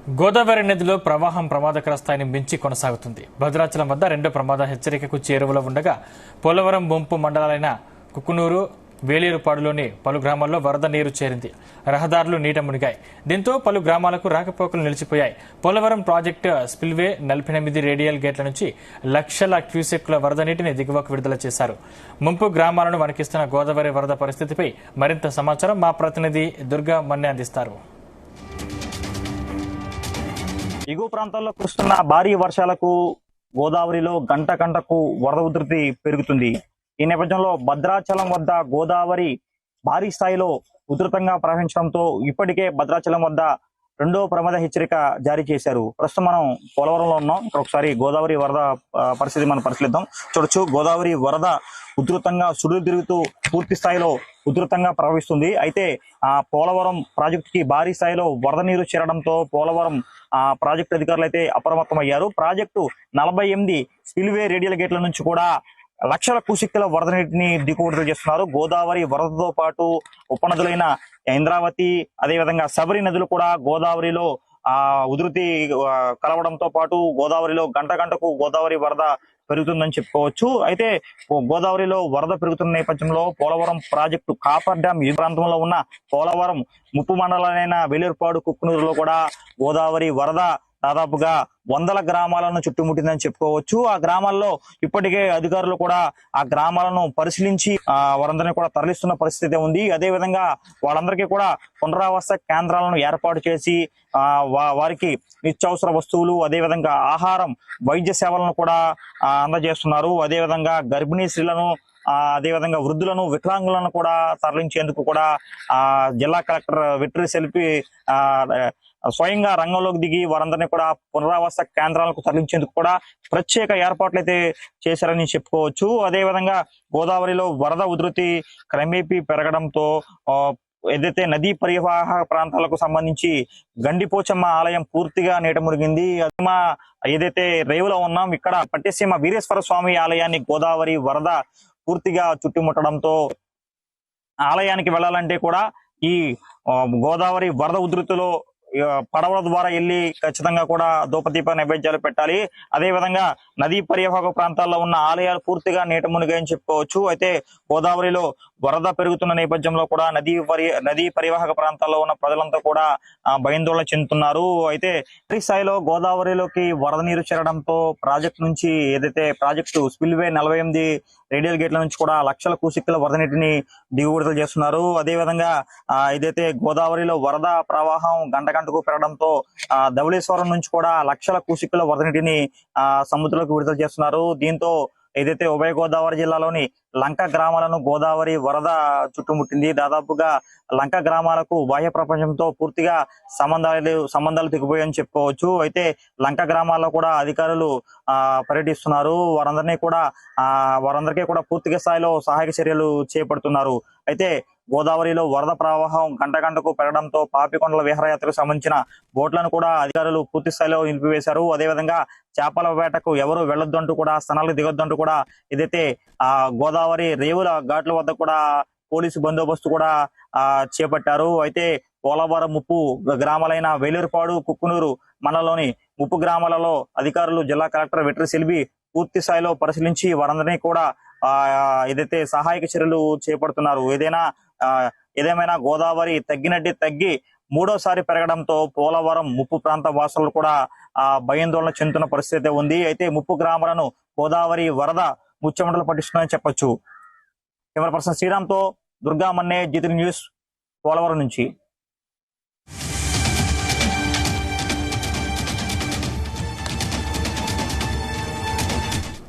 గోదావరి నదిలో ప్రవాహం ప్రమాదకర స్థాయిని మించి కొనసాగుతుంది. భద్రాచలం వద్ద రెండో ప్రమాద హెచ్చరికకు చేరువలో ఉండగా పోలవరం ముంపు మండలాలైన కుక్కునూరు, వేలేరుపాడులోని పలు గ్రామాల్లో వరద నీరు చేరింది. రహదారులు నీట మునిగాయి. దీంతో పలు గ్రామాలకు రాకపోకలు నిలిచిపోయాయి. పోలవరం ప్రాజెక్టు స్పిల్వే 48 రేడియల్ గేట్ల నుంచి లక్షల క్యూసెక్కుల వరద నీటిని దిగువకు విడుదల చేశారు. ముంపు గ్రామాలను వణికిస్తున్న గోదావరి వరద పరిస్థితిపై మరింత సమాచారం మా ప్రతినిధి దుర్గా మన్నే అందిస్తారు. ఎగువ ప్రాంతాల్లో కురుస్తున్న భారీ వర్షాలకు గోదావరిలో గంటకు వరద ఉధృతి పెరుగుతుంది. ఈ నేపథ్యంలో భద్రాచలం వద్ద గోదావరి భారీ స్థాయిలో ఉధృతంగా ప్రవహించడంతో ఇప్పటికే భద్రాచలం వద్ద రెండో ప్రమాద హెచ్చరిక జారీ చేశారు. ప్రస్తుతం మనం పోలవరంలో ఉన్నాం. ఇక్కడ ఒకసారి గోదావరి వరద పరిస్థితి మనం పరిశీలిద్దాం. చూడొచ్చు, గోదావరి వరద ఉధృతంగా సుడులు తిరుగుతూ పూర్తి స్థాయిలో ఉధృతంగా ప్రవహిస్తుంది. అయితే ఆ పోలవరం ప్రాజెక్టుకి భారీ స్థాయిలో వరద నీరు చేరడంతో పోలవరం ప్రాజెక్టు అధికారులు అయితే అప్రమత్తమయ్యారు. ప్రాజెక్టు 48 స్పిల్వే రేడియల్ గేట్ల నుంచి కూడా లక్షల క్యూసెక్కుల వరద నీటిని దిగువడుదల చేస్తున్నారు. గోదావరి వరదతో పాటు ఉపనదులైన ఇంద్రావతి, అదేవిధంగా శబరి నదులు కూడా గోదావరిలో ఉధృతి కలవడంతో పాటు గోదావరిలో గంటకు గోదావరి వరద పెరుగుతుందని చెప్పుకోవచ్చు. అయితే గోదావరిలో వరద పెరుగుతున్న నేపథ్యంలో పోలవరం ప్రాజెక్టు కాపర్ డ్యాం ఈ ప్రాంతంలో ఉన్న పోలవరం ముప్పు మండలాలైన వేలేరుపాడు, కుక్కునూరులో కూడా గోదావరి వరద దాదాపుగా వందల గ్రామాలను చుట్టుముట్టిందని చెప్పుకోవచ్చు. ఆ గ్రామాల్లో ఇప్పటికే అధికారులు కూడా ఆ గ్రామాలను పరిశీలించి వారందరినీ కూడా తరలిస్తున్న పరిస్థితి ఉంది. అదే విధంగా వాళ్ళందరికీ కూడా పునరావాస కేంద్రాలను ఏర్పాటు చేసి వారికి నిత్యావసర వస్తువులు, అదేవిధంగా ఆహారం, వైద్య సేవలను కూడా అందజేస్తున్నారు. అదేవిధంగా గర్భిణీ స్త్రీలను, అదేవిధంగా వృద్ధులను, వికలాంగులను కూడా తరలించేందుకు కూడా జిల్లా కలెక్టర్ వెట్రి సెల్పి స్వయంగా రంగంలోకి దిగి వారందరినీ కూడా పునరావాస కేంద్రాలకు తరలించేందుకు కూడా ప్రత్యేక ఏర్పాట్లు అయితే చేశారని చెప్పుకోవచ్చు. అదేవిధంగా గోదావరిలో వరద ఉధృతి క్రమేపీ పెరగడంతో ఏదైతే నదీ పరివాహక ప్రాంతాలకు సంబంధించి గండిపోచమ్మ ఆలయం పూర్తిగా నీట మునిగింది. ఏదైతే రేవులో ఉన్నాం, ఇక్కడ పట్టిసీమ వీరేశ్వర స్వామి ఆలయాన్ని గోదావరి వరద పూర్తిగా చుట్టుముట్టడంతో ఆలయానికి వెళ్లాలంటే కూడా ఈ గోదావరి వరద ఉధృతిలో పడవల ద్వారా వెళ్లి ఖచ్చితంగా కూడా ధూపదీప నైవేద్యాలు పెట్టాలి. అదేవిధంగా నదీ పరివాహక ప్రాంతాల్లో ఉన్న ఆలయాలు పూర్తిగా నీట మునిగాయని చెప్పుకోవచ్చు. అయితే గోదావరిలో వరద పెరుగుతున్న నేపథ్యంలో కూడా నదీ పరివాహక ప్రాంతాల్లో ఉన్న ప్రజలంతా కూడా భయాందోళన చెందుతున్నారు. అయితే భారీ స్థాయిలో గోదావరిలోకి వరద నీరు చేరడంతో ప్రాజెక్టు నుంచి ఏదైతే ప్రాజెక్టు స్పిల్వే 48 రేడియల్ గేట్ల నుంచి కూడా లక్షల క్యూసెక్కుల వరద నీటిని దిగుబడుదల చేస్తున్నారు. అదేవిధంగా ఏదైతే గోదావరిలో వరద ప్రవాహం గంటకు పెరగడంతో ధవళేశ్వరం నుంచి కూడా లక్షల క్యూసెక్కుల వరద నీటిని సముద్రంలోకి విడుదల చేస్తున్నారు. దీంతో ఏదైతే ఉభయ గోదావరి జిల్లాలోని లంక గ్రామాలను గోదావరి వరద చుట్టుముట్టింది. దాదాపుగా లంక గ్రామాలకు బాహ్య ప్రపంచంతో పూర్తిగా సంబంధాలు తెగిపోయాయని చెప్పుకోవచ్చు. అయితే లంక గ్రామాల్లో కూడా అధికారులు పర్యటిస్తున్నారు. వారందరికీ కూడా పూర్తిగా స్థాయిలో సహాయక చర్యలు చేపడుతున్నారు. అయితే గోదావరిలో వరద ప్రవాహం గంటకు పెరగడంతో పాపికొండల విహారయాత్రకు సంబంధించిన బోట్లను కూడా అధికారులు పూర్తి స్థాయిలో నిలిపివేశారు. అదేవిధంగా చేపల వేటకు ఎవరు వెళ్లొద్దంటూ కూడా, స్థనాలకు దిగొద్దంటూ కూడా ఏదైతే గోదావరి రేవుల ఘాట్ల వద్ద కూడా పోలీసు బందోబస్తు కూడా చేపట్టారు. అయితే పోలవరం ముప్పు గ్రామాలైన వేలేరుపాడు, కుక్కునూరు మండలంలోని ముప్పు గ్రామాలలో అధికారులు జిల్లా కలెక్టర్ వెట్రి సెల్వి పూర్తి స్థాయిలో పరిశీలించి వారందరినీ కూడా ఏదైతే సహాయక చర్యలు చేపడుతున్నారు. ఏదేమైనా గోదావరి తగ్గి మూడోసారి పెరగడంతో పోలవరం ముప్పు ప్రాంత వాసులు కూడా భయాందోళన చెందుతున్న పరిస్థితి ఉంది. అయితే ముప్పు గ్రామాలను గోదావరి వరద ముచ్చెమటలు పట్టిస్తుందని చెప్పొచ్చు. కెమెరా పర్సన్ శ్రీరామ్తో దుర్గా మన్నే, GT న్యూస్, పోలవరం నుంచి.